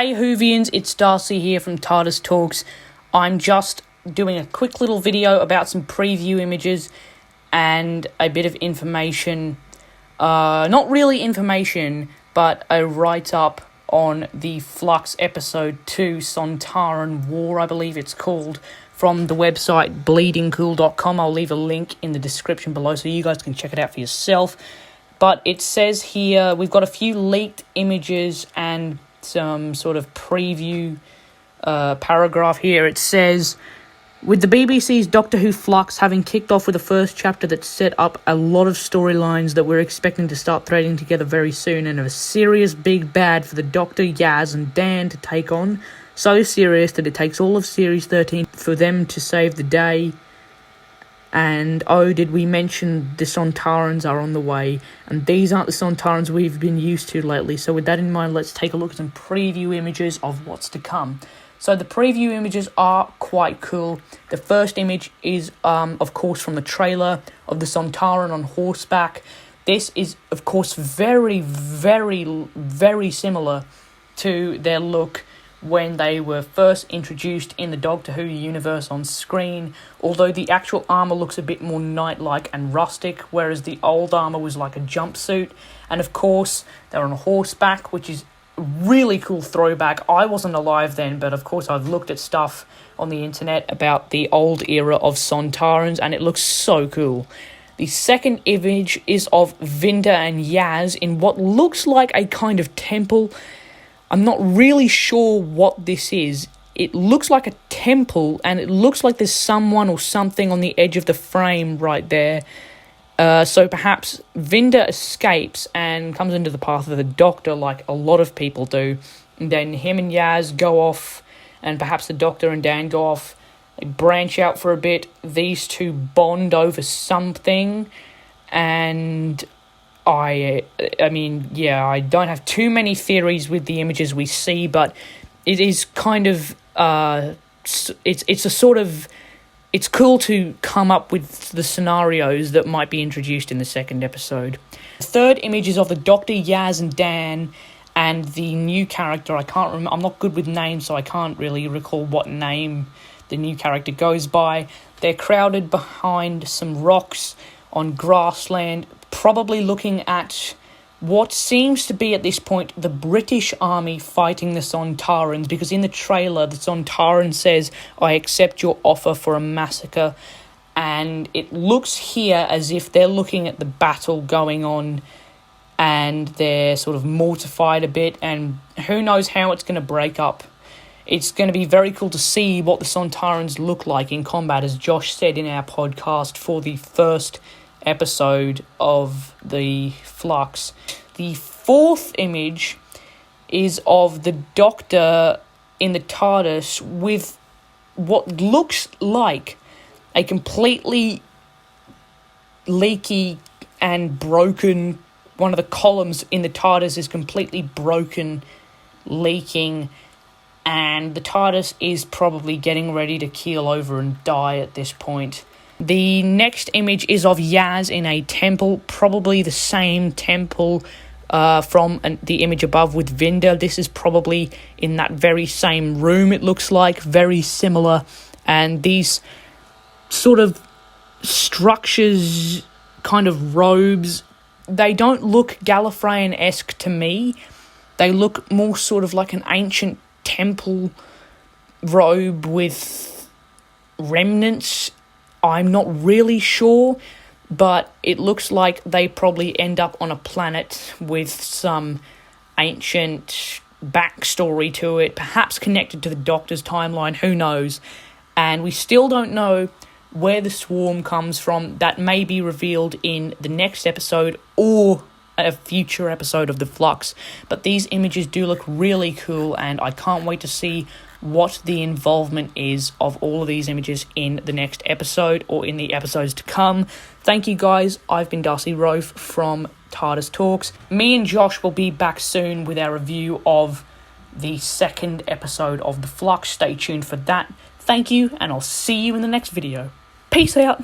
Hey Whovians, it's Darcy here from TARDIS Talks. I'm just doing a quick little video about some preview images and a bit of information. Not really information, but a write-up on the Flux Episode 2 Sontaran War, I believe it's called, from the website bleedingcool.com. I'll leave a link in the description below so you guys can check it out for yourself. But it says here, we've got a few leaked images and some sort of preview paragraph here. It says, with the BBC's Doctor Who Flux having kicked off with the first chapter that set up a lot of storylines that we're expecting to start threading together very soon, and a serious big bad for the Doctor, Yaz and Dan to take on, so serious that it takes all of Series 13 for them to save the day. And oh, did we mention the Sontarans are on the way, and these aren't the Sontarans we've been used to lately. So with that in mind, let's take a look at some preview images of what's to come. So the preview images are quite cool. The first image is, of course, from the trailer of the Sontaran on horseback. This is, of course, very, very, very similar to their look when they were first introduced in the Doctor Who universe on screen, although the actual armour looks a bit more knight-like and rustic, whereas the old armour was like a jumpsuit. And of course, they're on horseback, which is a really cool throwback. I wasn't alive then, but of course I've looked at stuff on the internet about the old era of Sontarans, and it looks so cool. The second image is of Vinda and Yaz in what looks like a kind of temple. I'm not really sure what this is. It looks like a temple, and it looks like there's someone or something on the edge of the frame right there. So perhaps Vinda escapes and comes into the path of the Doctor like a lot of people do. And then him and Yaz go off, and perhaps the Doctor and Dan go off. They branch out for a bit. These two bond over something, and I don't have too many theories with the images we see, but it is kind of, it's cool to come up with the scenarios that might be introduced in the second episode. The third image is of the Doctor, Yaz and Dan, and the new character. I can't remember, I'm not good with names, so I can't really recall what name the new character goes by. They're crowded behind some rocks on grassland, probably looking at what seems to be at this point the British army fighting the Sontarans, because in the trailer the Sontaran says, "I accept your offer for a massacre," and it looks here as if they're looking at the battle going on and they're sort of mortified a bit, and who knows how it's going to break up. It's going to be very cool to see what the Sontarans look like in combat, as Josh said in our podcast for the first episode of the Flux. The fourth image is of the Doctor in the TARDIS with what looks like a completely leaky and broken, one of the columns in the TARDIS is completely broken, leaking, and the TARDIS is probably getting ready to keel over and die at this point. The next image is of Yaz in a temple, probably the same temple from the image above with Vinda. This is probably in that very same room, it looks like, very similar. And these sort of structures, kind of robes, they don't look Gallifreyan-esque to me. They look more sort of like an ancient temple robe with remnants. I'm not really sure, but it looks like they probably end up on a planet with some ancient backstory to it, perhaps connected to the Doctor's timeline, who knows. And we still don't know where the swarm comes from. That may be revealed in the next episode or a future episode of the Flux. But these images do look really cool, and I can't wait to see what the involvement is of all of these images in the next episode or in the episodes to come. Thank you guys. I've been Darcy Rofe from TARDIS Talks. Me and Josh will be back soon with our review of the second episode of the Flux. Stay tuned for that. Thank you, and I'll see you in the next video. Peace out.